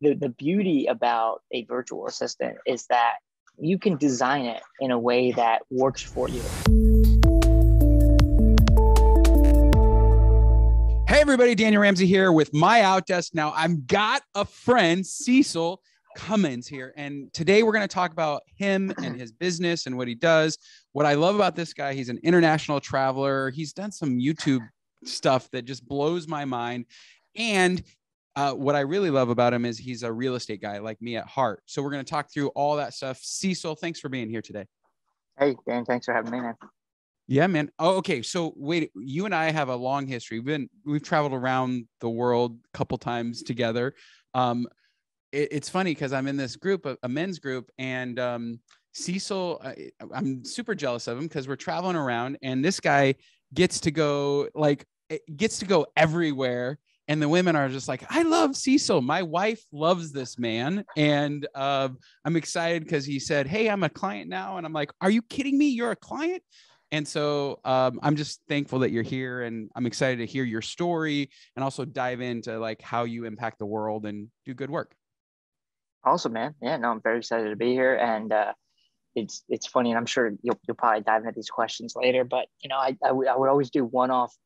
the beauty about a virtual assistant is that you can design it in a way that works for you. Hey everybody, Daniel Ramsey here with MyOutDesk. Now I've got a friend, Cecil Cummins here, and today we're going to talk about him and his business and what he does. What I love about this guy, he's an international traveler. He's done some YouTube stuff that just blows my mind. And what I really love about him is he's a real estate guy like me at heart. So we're going to talk through all that stuff. Cecil, thanks for being here today. Hey, Dan, thanks for having me, man. Yeah, man. Oh, okay. So wait, you and I have a long history. We've traveled around the world a couple times together. It's funny because I'm in this group, a men's group, and Cecil, I'm super jealous of him because we're traveling around, and this guy gets to go everywhere. And the women are just like, I love Cecil. My wife loves this man. And I'm excited because he said, hey, I'm a client now. And I'm like, are you kidding me? You're a client? And so I'm just thankful that you're here. And I'm excited to hear your story and also dive into like how you impact the world and do good work. Awesome, man. Yeah, no, I'm very excited to be here. And it's funny, and I'm sure you'll probably dive into these questions later. But, I would always do one-off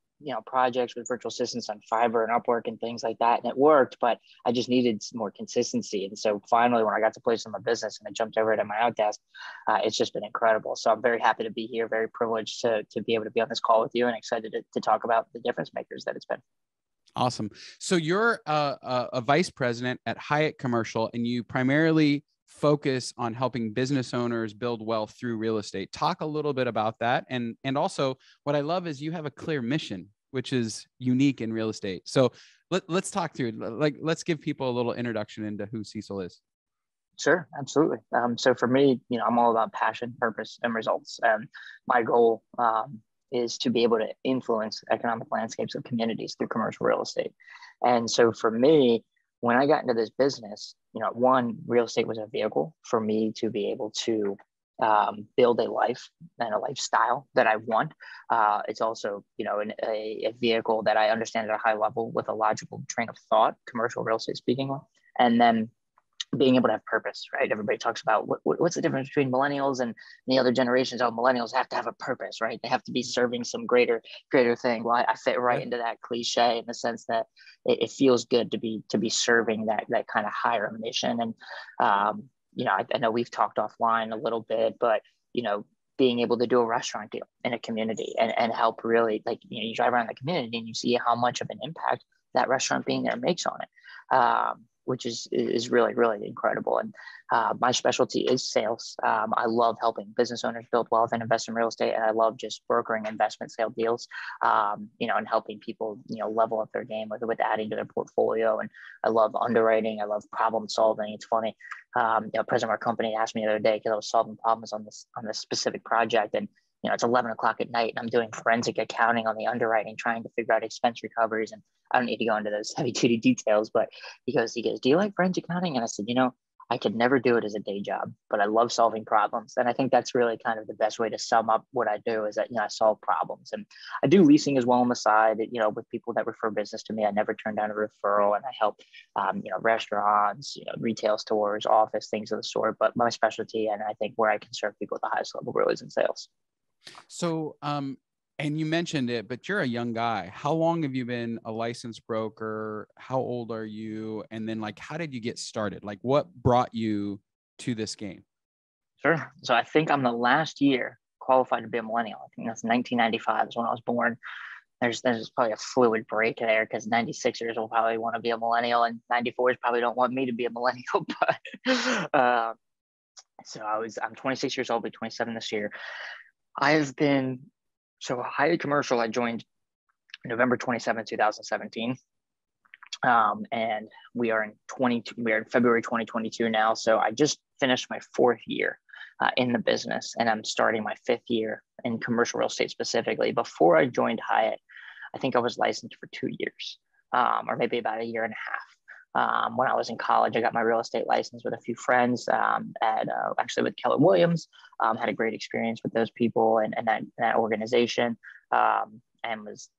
projects with virtual assistants on Fiverr and Upwork and things like that. And it worked, but I just needed some more consistency. And so finally, when I got to place in my business and I jumped over to MyOutDesk, it's just been incredible. So I'm very happy to be here, very privileged to be able to be on this call with you, and excited to talk about the difference makers that it's been. Awesome. So you're a vice president at Hyatt Commercial, and you primarily focus on helping business owners build wealth through real estate. Talk a little bit about that. And also what I love is you have a clear mission, which is unique in real estate. So let's talk through, let's give people a little introduction into who Cecil is. Sure, absolutely. So for me, I'm all about passion, purpose, and results. My goal is to be able to influence economic landscapes of communities through commercial real estate. And so for me, when I got into this business, one, real estate was a vehicle for me to be able to build a life and a lifestyle that I want. It's also, a vehicle that I understand at a high level with a logical train of thought, commercial real estate speaking. And then being able to have purpose, right? Everybody talks about what's the difference between millennials and the other generations. Oh, millennials have to have a purpose, right? They have to be serving some greater thing. Well, I fit right into that cliche in the sense that it feels good to be serving that kind of higher mission. And, I know we've talked offline a little bit, but, being able to do a restaurant deal in a community and help really, you drive around the community and you see how much of an impact that restaurant being there makes on it. Which is really, really incredible. And my specialty is sales. I love helping business owners build wealth and invest in real estate. And I love just brokering investment sale deals, and helping people, level up their game with adding to their portfolio. And I love underwriting. I love problem solving. It's funny. President of our company asked me the other day because I was solving problems on this specific project. And it's 11 o'clock at night and I'm doing forensic accounting on the underwriting, trying to figure out expense recoveries. And I don't need to go into those heavy duty details, but he goes, do you like forensic accounting? And I said, I could never do it as a day job, but I love solving problems. And I think that's really kind of the best way to sum up what I do is that, I solve problems. And I do leasing as well on the side, with people that refer business to me. I never turn down a referral, and I help, restaurants, retail stores, office, things of the sort. But my specialty, and I think where I can serve people at the highest level, really is in sales. So, and you mentioned it, but you're a young guy. How long have you been a licensed broker? How old are you? And then how did you get started? What brought you to this game? Sure. So I think I'm the last year qualified to be a millennial. I think that's 1995 is when I was born. There's probably a fluid break there because 96ers will probably want to be a millennial and 94s probably don't want me to be a millennial. But so I'm 26 years old, I'll be 27 this year. Hyatt Commercial, I joined November 27, 2017. And we are in February 2022 now. So I just finished my fourth year in the business, and I'm starting my fifth year in commercial real estate specifically. Before I joined Hyatt, I think I was licensed for 2 years, or maybe about a year and a half. When I was in college, I got my real estate license with a few friends actually with Keller Williams. Had a great experience with those people and that organization, and was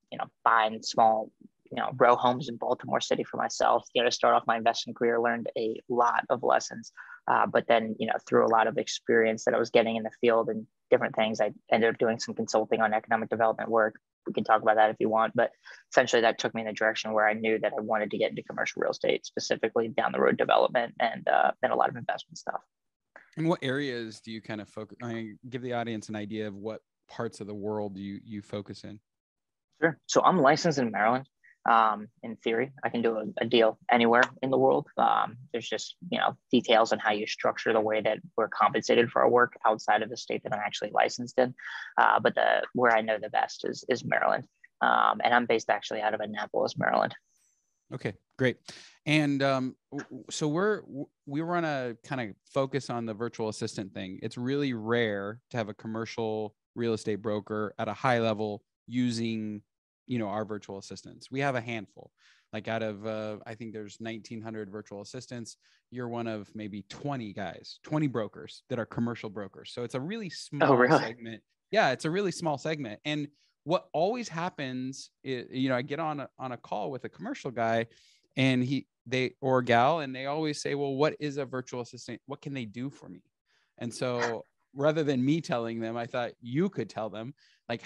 buying small row homes in Baltimore City for myself, to start off my investing career, learned a lot of lessons. But then, through a lot of experience that I was getting in the field and different things, I ended up doing some consulting on economic development work. We can talk about that if you want, but essentially that took me in the direction where I knew that I wanted to get into commercial real estate, specifically down the road development and a lot of investment stuff. And what areas do you kind of focus? Give the audience an idea of what parts of the world you focus in. Sure. So I'm licensed in Maryland. In theory, I can do a deal anywhere in the world. There's just, details on how you structure the way that we're compensated for our work outside of the state that I'm actually licensed in. But where I know the best is Maryland. And I'm based actually out of Annapolis, Maryland. Okay, great. And so we want to kind of focus on the virtual assistant thing. It's really rare to have a commercial real estate broker at a high level using our virtual assistants. We have a handful, like out of, I think there's 1,900 virtual assistants. You're one of maybe 20 brokers that are commercial brokers. So it's a really small segment. Yeah, it's a really small segment. And what always happens is, I get on a call with a commercial guy and or gal, and they always say, well, what is a virtual assistant? What can they do for me? And so rather than me telling them, I thought you could tell them, like,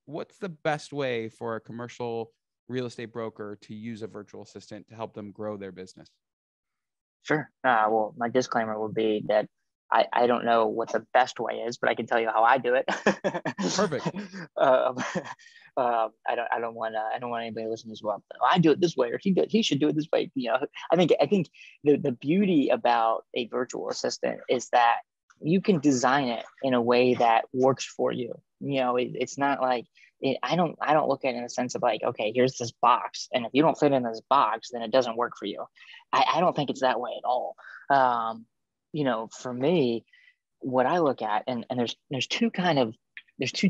what's the best way for a commercial real estate broker to use a virtual assistant to help them grow their business? Sure. Well, my disclaimer would be that I don't know what the best way is, but I can tell you how I do it. Perfect. I don't want anybody listening as well. I do it this way, or he should do it this way. I think the beauty about a virtual assistant is that you can design it in a way that works for you. It's not like I don't look at it in a sense of like, okay, here's this box, and if you don't fit in this box, then it doesn't work for you. I don't think it's that way at all. For me, what I look at, and there's two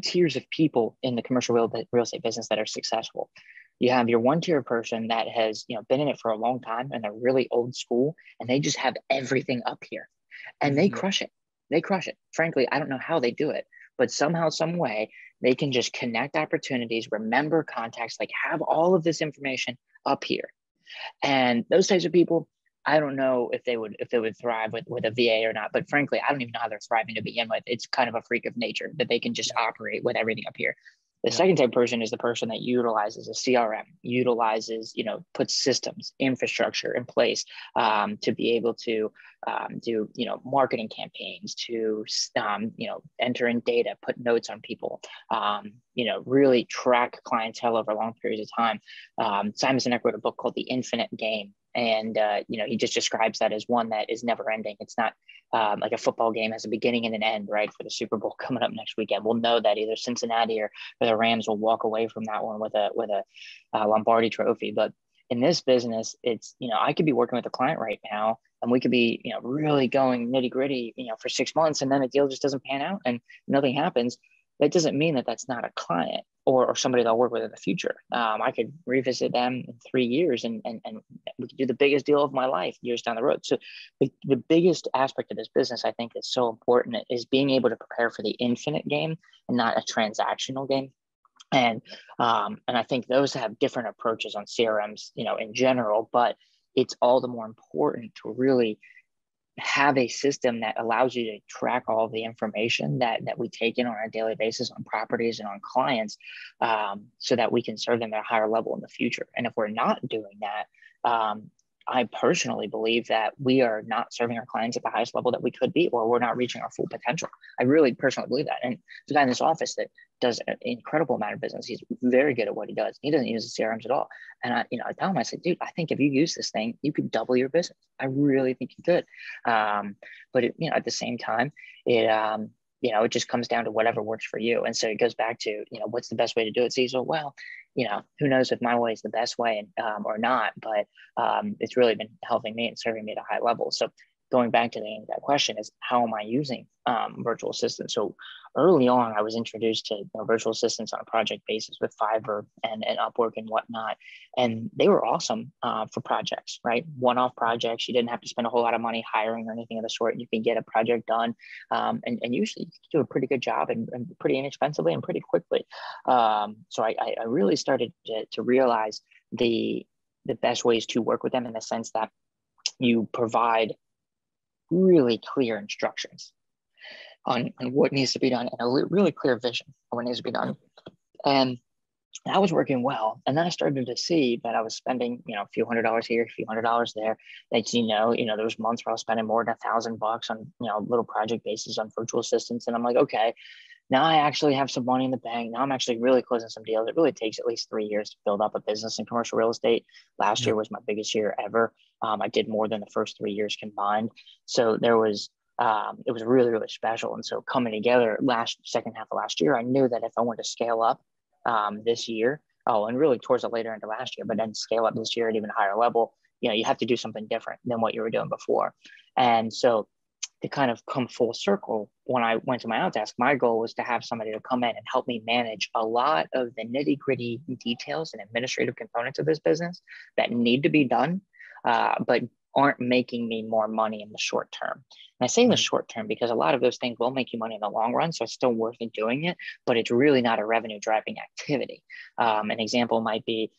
tiers of people in the commercial real estate business that are successful. You have your one tier person that has been in it for a long time and they're really old school and they just have everything up here and they crush it. They crush it. Frankly, I don't know how they do it, but somehow, some way, they can just connect opportunities, remember contacts, like have all of this information up here. And those types of people, I don't know if they would thrive with a VA or not, but frankly, I don't even know how they're thriving to begin with. It's kind of a freak of nature that they can just operate with everything up here. The second type of person is the person that utilizes a CRM, puts systems, infrastructure in place to be able to do, marketing campaigns, to, enter in data, put notes on people, really track clientele over long periods of time. Simon Sinek wrote a book called The Infinite Game. And, he just describes that as one that is never ending. It's not like a football game has a beginning and an end, right? For the Super Bowl coming up next weekend, we'll know that either Cincinnati or the Rams will walk away from that one with a Lombardi trophy. But in this business, it's, I could be working with a client right now and we could be, really going nitty gritty, for 6 months, and then a deal just doesn't pan out and nothing happens. That doesn't mean that that's not a client or somebody that I'll work with in the future. I could revisit them in 3 years and we could do the biggest deal of my life years down the road. So the biggest aspect of this business, I think, is so important is being able to prepare for the infinite game and not a transactional game. And I think those have different approaches on CRMs, in general, but it's all the more important to really have a system that allows you to track all the information that we take in on a daily basis on properties and on clients, so that we can serve them at a higher level in the future. And if we're not doing that, I personally believe that we are not serving our clients at the highest level that we could be, or we're not reaching our full potential. I really personally believe that. And the guy in this office that does an incredible amount of business, he's very good at what he does. He doesn't use the CRMs at all. And I tell him, I said, dude, I think if you use this thing, you could double your business. I really think you could. But at the same time, it just comes down to whatever works for you. And so it goes back to, what's the best way to do it, Cecil? Well, who knows if my way is the best way or not, but it's really been helping me and serving me at a high level. So going back to the end of that question is, how am I using virtual assistants? So early on, I was introduced to virtual assistants on a project basis with Fiverr and Upwork and whatnot. And they were awesome for projects, right? One-off projects. You didn't have to spend a whole lot of money hiring or anything of the sort. You can get a project done. And usually you can do a pretty good job and pretty inexpensively and pretty quickly. So I really started to realize the best ways to work with them in the sense that you provide really clear instructions on what needs to be done and a really clear vision of what needs to be done. And that was working well. And then I started to see that I was spending, a few $100s here, a few $100s there. Like, there was months where I was spending more than $1,000 on, little project basis on virtual assistants. And I'm like, okay, now I actually have some money in the bank. Now I'm actually really closing some deals. It really takes at least 3 years to build up a business in commercial real estate. Last year was my biggest year ever. I did more than the first 3 years combined. So it was really, really special. And so coming together second half of last year, I knew that if I wanted to scale up this year, and really towards the later end of last year, but then scale up this year at even a higher level, you have to do something different than what you were doing before. And so to kind of come full circle, when I went to MyOutDesk, my goal was to have somebody to come in and help me manage a lot of the nitty gritty details and administrative components of this business that need to be done, but aren't making me more money in the short term. And I say in the short term because a lot of those things will make you money in the long run. So it's still worth it doing it, but it's really not a revenue driving activity. An example might be,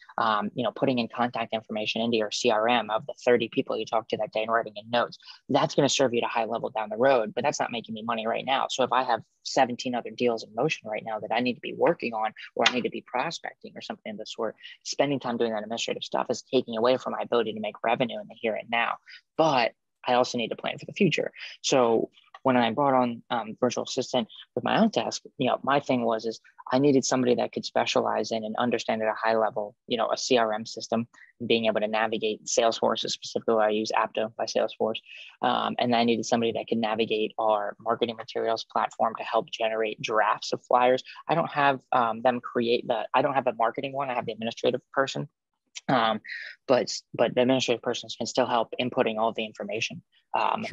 putting in contact information into your CRM of the 30 people you talk to that day and writing in notes. That's going to serve you at a high level down the road, but that's not making me money right now. So if I have 17 other deals in motion right now that I need to be working on, or I need to be prospecting or something of the sort, spending time doing that administrative stuff is taking away from my ability to make revenue in the here and now. But I also need to plan for the future. So when I brought on virtual assistant with MyOutDesk, my thing is I needed somebody that could specialize in and understand at a high level, a CRM system, being able to navigate Salesforce, specifically I use Apto by Salesforce. And I needed somebody that could navigate our marketing materials platform to help generate drafts of flyers. I don't have them create I don't have a marketing one. I have the administrative person. But the administrative persons can still help inputting all the information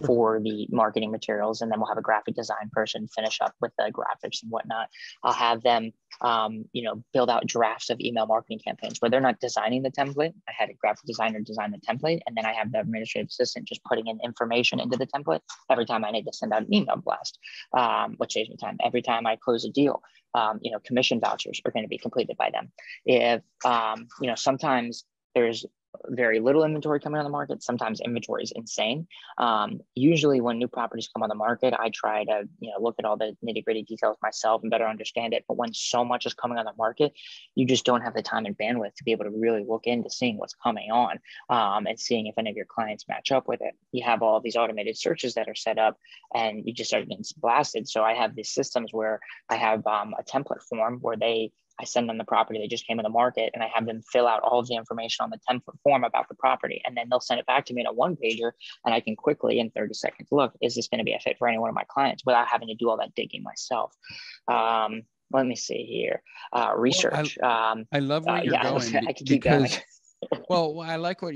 for the marketing materials, and then we'll have a graphic design person finish up with the graphics and whatnot. I'll have them, build out drafts of email marketing campaigns where they're not designing the template. I had a graphic designer design the template, and then I have the administrative assistant just putting in information into the template every time I need to send out an email blast, which saves me time. Every time I close a deal, commission vouchers are going to be completed by them. If, sometimes there's very little inventory coming on the market. Sometimes inventory is insane. Usually when new properties come on the market, I try to, look at all the nitty gritty details myself and better understand it. But when so much is coming on the market, you just don't have the time and bandwidth to be able to really look into seeing what's coming on and seeing if any of your clients match up with it. You have all these automated searches that are set up and you just start getting blasted. So I have these systems where I have a template form where I send them the property that just came in the market, and I have them fill out all of the information on the template form about the property. And then they'll send it back to me in a one pager, and I can quickly in 30 seconds, look, is this going to be a fit for any one of my clients without having to do all that digging myself? Let me see here. Research. Well, I love where you're going I can keep going. Well, I like what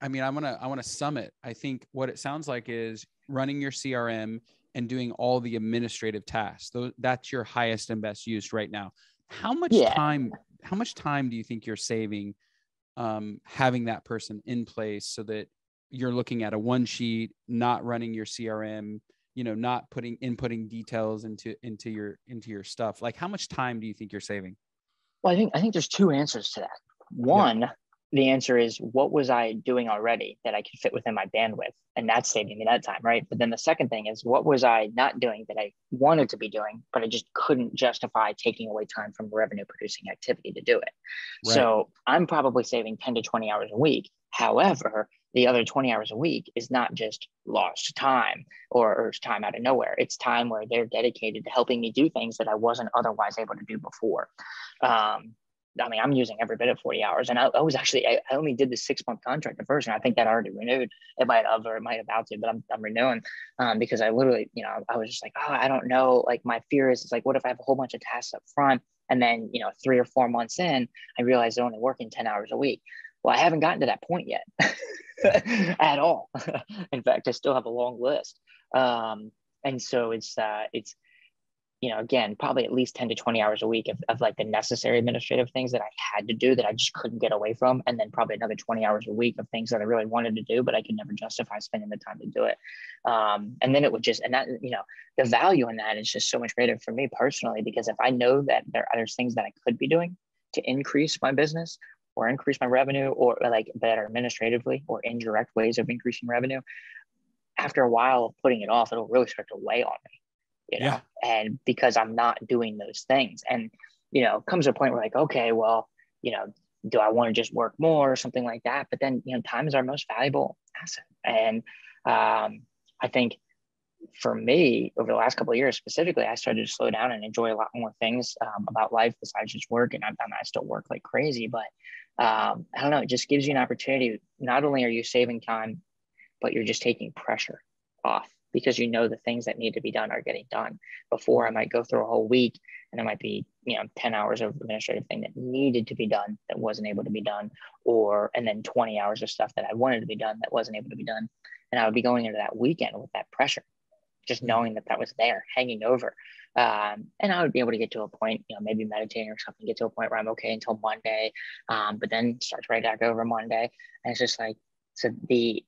I want to sum it. I think what it sounds like is running your CRM and doing all the administrative tasks. That's your highest and best use right now. How much time do you think you're saving having that person in place so that you're looking at a one sheet, not running your CRM, not inputting details into your stuff? Like, how much time do you think you're saving? Well, I think there's two answers to that. One, the answer is, what was I doing already that I could fit within my bandwidth? And that's saving me that time, right? But then the second thing is, what was I not doing that I wanted to be doing, but I just couldn't justify taking away time from revenue producing activity to do it? Right. So I'm probably saving 10 to 20 hours a week. However, the other 20 hours a week is not just lost time or time out of nowhere. It's time where they're dedicated to helping me do things that I wasn't otherwise able to do before. I'm using every bit of 40 hours. And I only did the 6-month contract at first. And I think that already renewed. It might have about to, but I'm renewing because I literally, I was just like, I don't know. Like, my fear is, it's like, what if I have a whole bunch of tasks up front? And then, 3 or 4 months in, I realized I'm only working 10 hours a week. Well, I haven't gotten to that point yet at all. In fact, I still have a long list. And so it's again, probably at least 10 to 20 hours a week of like the necessary administrative things that I had to do that I just couldn't get away from. And then probably another 20 hours a week of things that I really wanted to do, but I could never justify spending the time to do it. And then it would the value in that is just so much greater for me personally, because if I know that there's things that I could be doing to increase my business, or increase my revenue, or like better administratively or indirect ways of increasing revenue, after a while of putting it off, it'll really start to weigh on me, Yeah. and because I'm not doing those things. And, comes to a point where like, okay, well, do I want to just work more or something like that? But then, time is our most valuable asset. And I think for me, over the last couple of years specifically, I started to slow down and enjoy a lot more things about life besides just work. And I still work like crazy, but I don't know, it just gives you an opportunity. Not only are you saving time, but you're just taking pressure off, because the things that need to be done are getting done. Before, I might go through a whole week and there might be 10 hours of administrative thing that needed to be done that wasn't able to be done, and then 20 hours of stuff that I wanted to be done that wasn't able to be done. And I would be going into that weekend with that pressure, just knowing that was there hanging over. And I would be able to get to a point, maybe meditating or something, get to a point where I'm okay until Monday, but then starts right back over Monday. And it's just like, so the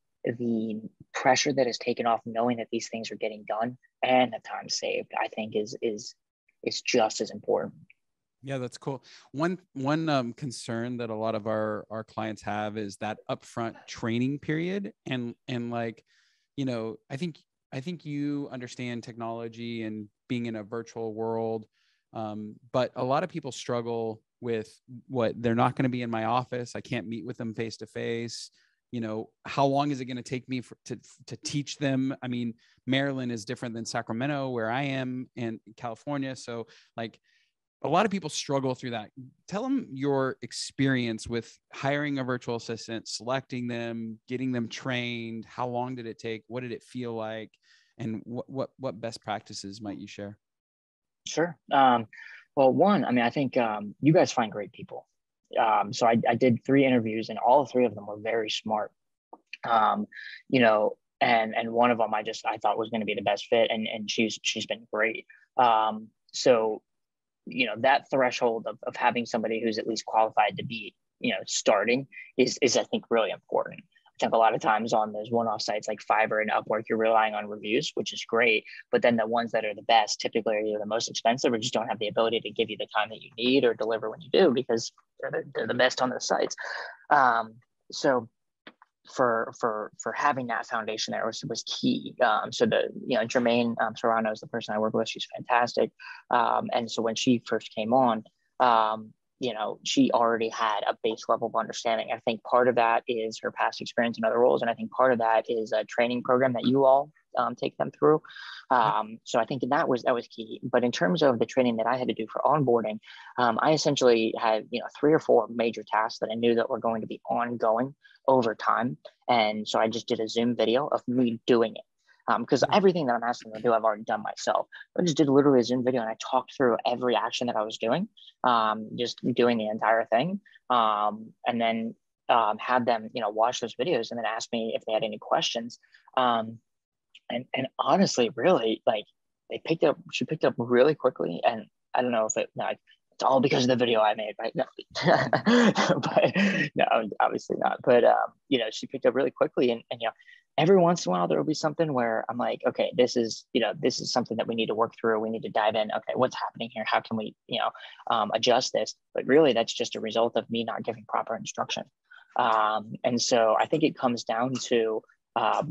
pressure that is taken off, knowing that these things are getting done and the time saved, I think is just as important. Yeah, that's cool. One concern that a lot of our clients have is that upfront training period. And like, I think you understand technology and being in a virtual world. But a lot of people struggle with what they're not going to be in my office. I can't meet with them face to face. How long is it going to take me to teach them? I mean, Maryland is different than Sacramento, where I am, in California. So like, a lot of people struggle through that. Tell them your experience with hiring a virtual assistant, selecting them, getting them trained. How long did it take? What did it feel like? And what best practices might you share? Sure. Well, one, I mean, I think you guys find great people. So I did 3 interviews, and all 3 of them were very smart. And one of them I thought was going to be the best fit, and she's been great. So that threshold of having somebody who's at least qualified to be starting is I think really important. I think a lot of times on those one-off sites like Fiverr and Upwork, you're relying on reviews, which is great. But then the ones that are the best typically are either the most expensive or just don't have the ability to give you the time that you need or deliver when you do, because they're the best on those sites. So for having that foundation there was key. So Jermaine Serrano is the person I work with. She's fantastic. And so when she first came on, she already had a base level of understanding. I think part of that is her past experience in other roles. And I think part of that is a training program that you all take them through. So I think that was key. But in terms of the training that I had to do for onboarding, I essentially had 3 or 4 major tasks that I knew that were going to be ongoing over time. And so I just did a Zoom video of me doing it. Because everything that I'm asking them to do, I've already done myself. I just did literally a Zoom video and I talked through every action that I was doing, just doing the entire thing. And then had them, watch those videos and then ask me if they had any questions. And honestly, really, like she picked up really quickly. And I don't know if it's all because of the video I made, right? No, but no, obviously not. But she picked up really quickly, and every once in a while there will be something where I'm like, okay, this is something that we need to work through. We need to dive in. Okay, what's happening here? How can we, adjust this? But really, that's just a result of me not giving proper instruction. And so I think it comes down to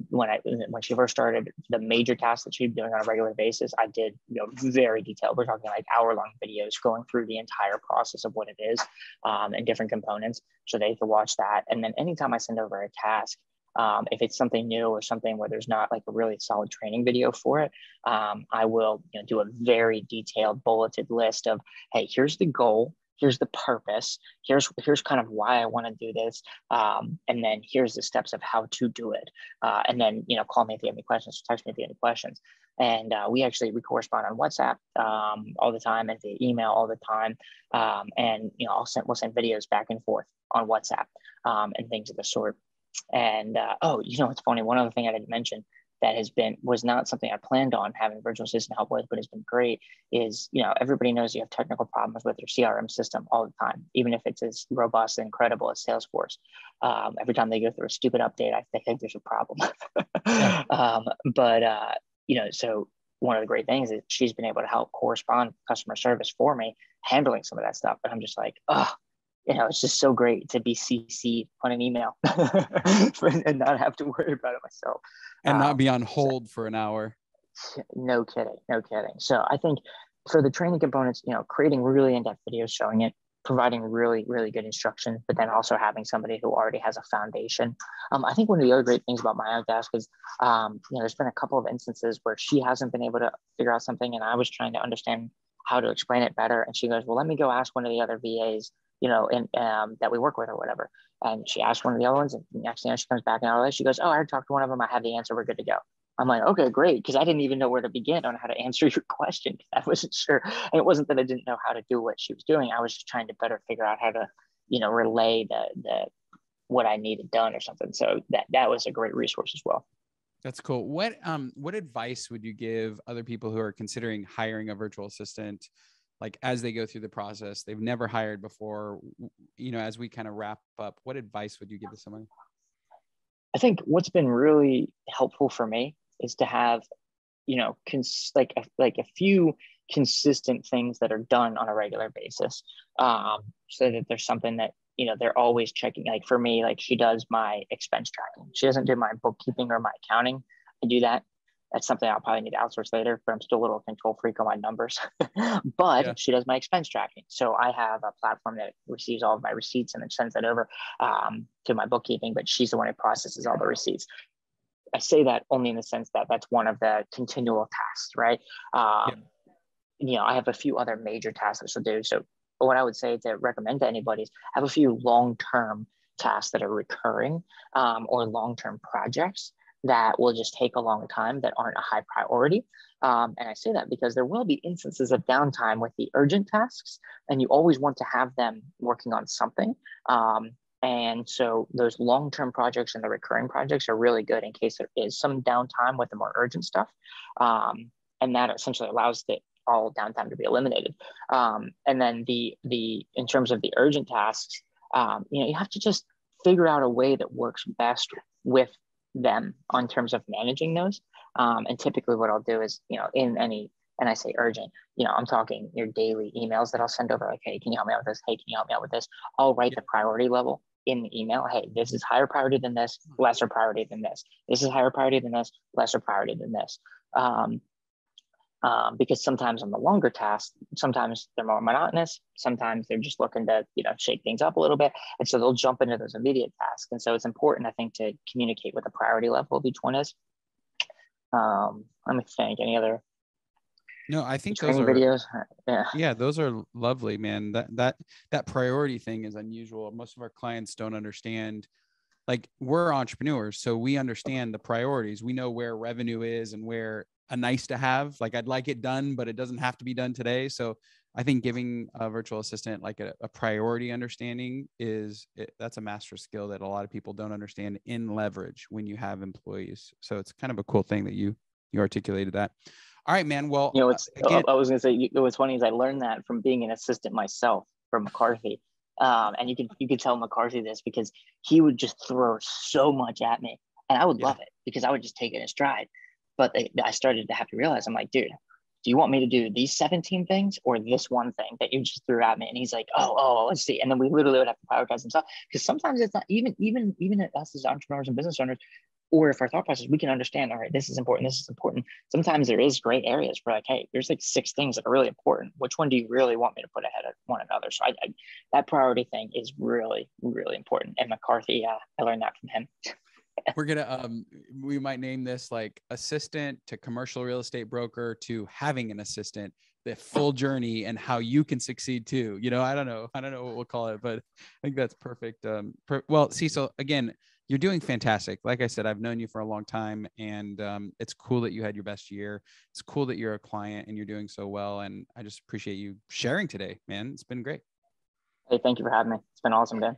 when she first started, the major tasks that she'd be doing on a regular basis, I did, very detailed. We're talking like hour-long videos going through the entire process of what it is, and different components, so they could watch that. And then anytime I send over a task, if it's something new or something where there's not like a really solid training video for it, I will do a very detailed bulleted list of, hey, here's the goal. Here's the purpose. Here's kind of why I want to do this. And then here's the steps of how to do it. And then, call me if you have any questions, text me if you have any questions. And we correspond on WhatsApp all the time, and via email all the time. And, we'll send videos back and forth on WhatsApp and things of the sort. And, it's funny. One other thing I didn't mention that was not something I planned on having a virtual assistant help with, but has been great, is, everybody knows you have technical problems with your CRM system all the time, even if it's as robust and incredible as Salesforce. Every time they go through a stupid update, I think there's a problem. So one of the great things is she's been able to help correspond customer service for me, handling some of that stuff. But I'm just like, oh, it's just so great to be CC'd on an email and not have to worry about it myself. And not be on hold for an hour. No kidding. No kidding. So I think for the training components, creating really in-depth videos showing it, providing really, really good instruction, but then also having somebody who already has a foundation. I think one of the other great things about MyOutDesk is, there's been a couple of instances where she hasn't been able to figure out something, and I was trying to understand how to explain it better. And she goes, well, let me go ask one of the other VAs, that we work with or whatever. And she asked one of the other ones, and next thing she comes back and she goes, oh, I already talked to one of them. I have the answer. We're good to go. I'm like, okay, great. Because I didn't even know where to begin on how to answer your question. I wasn't sure. And it wasn't that I didn't know how to do what she was doing. I was just trying to better figure out how to, relay the what I needed done or something. So that was a great resource as well. That's cool. What advice would you give other people who are considering hiring a virtual assistant, like as they go through the process? They've never hired before, as we kind of wrap up, what advice would you give to someone? I think what's been really helpful for me is to have, a few consistent things that are done on a regular basis, so that there's something that, they're always checking. Like for me, like she does my expense tracking. She doesn't do my bookkeeping or my accounting. I do that. That's something I'll probably need to outsource later, but I'm still a little control freak on my numbers. But She does my expense tracking. So I have a platform that receives all of my receipts and then sends that over to my bookkeeping, but she's the one who processes all the receipts. I say that only in the sense that that's one of the continual tasks, right? I have a few other major tasks that she'll do. So what I would say to recommend to anybody is have a few long-term tasks that are recurring, or long-term projects that will just take a long time that aren't a high priority. And I say that because there will be instances of downtime with the urgent tasks, and you always want to have them working on something. And so those long-term projects and the recurring projects are really good in case there is some downtime with the more urgent stuff. And that essentially allows all downtime to be eliminated. And then in terms of the urgent tasks, you have to just figure out a way that works best with them on terms of managing those. And typically what I'll do is, and I say urgent, I'm talking your daily emails that I'll send over, like, hey, can you help me out with this? Hey, can you help me out with this? I'll write the priority level in the email. Hey, this is higher priority than this, lesser priority than this. This is higher priority than this, lesser priority than this. Because sometimes on the longer tasks, sometimes they're more monotonous. Sometimes they're just looking to, shake things up a little bit. And so they'll jump into those immediate tasks. And so it's important, I think, to communicate what the priority level of each one is. Let me think, any other? No, I think those are videos. Yeah, those are lovely, man. That priority thing is unusual. Most of our clients don't understand. Like, we're entrepreneurs, so we understand the priorities. We know where revenue is and where a nice to have. Like, I'd like it done, but it doesn't have to be done today. So I think giving a virtual assistant like a priority understanding that's a master skill that a lot of people don't understand in leverage when you have employees. So it's kind of a cool thing that you articulated that. All right, man. Well, I was going to say, what's funny is I learned that from being an assistant myself from McCarthy. And you could tell McCarthy this because he would just throw so much at me, and I would love it because I would just take it in stride. But I started to have to realize, I'm like, dude, do you want me to do these 17 things or this one thing that you just threw at me? And he's like, oh, let's see. And then we literally would have to prioritize himself, because sometimes it's not even us as entrepreneurs and business owners, or if our thought process, we can understand, all right, this is important, this is important. Sometimes there is gray areas where, like, hey, there's like 6 things that are really important. Which one do you really want me to put ahead of one another? So that priority thing is really, really important. And McCarthy, I learned that from him. We're gonna we might name this like assistant to commercial real estate broker to having an assistant, the full journey and how you can succeed too. I don't know what we'll call it, but I think that's perfect. Well, Cecil, again, you're doing fantastic. Like I said, I've known you for a long time, and it's cool that you had your best year. It's cool that you're a client and you're doing so well. And I just appreciate you sharing today, man. It's been great. Hey, thank you for having me. It's been awesome, Dan.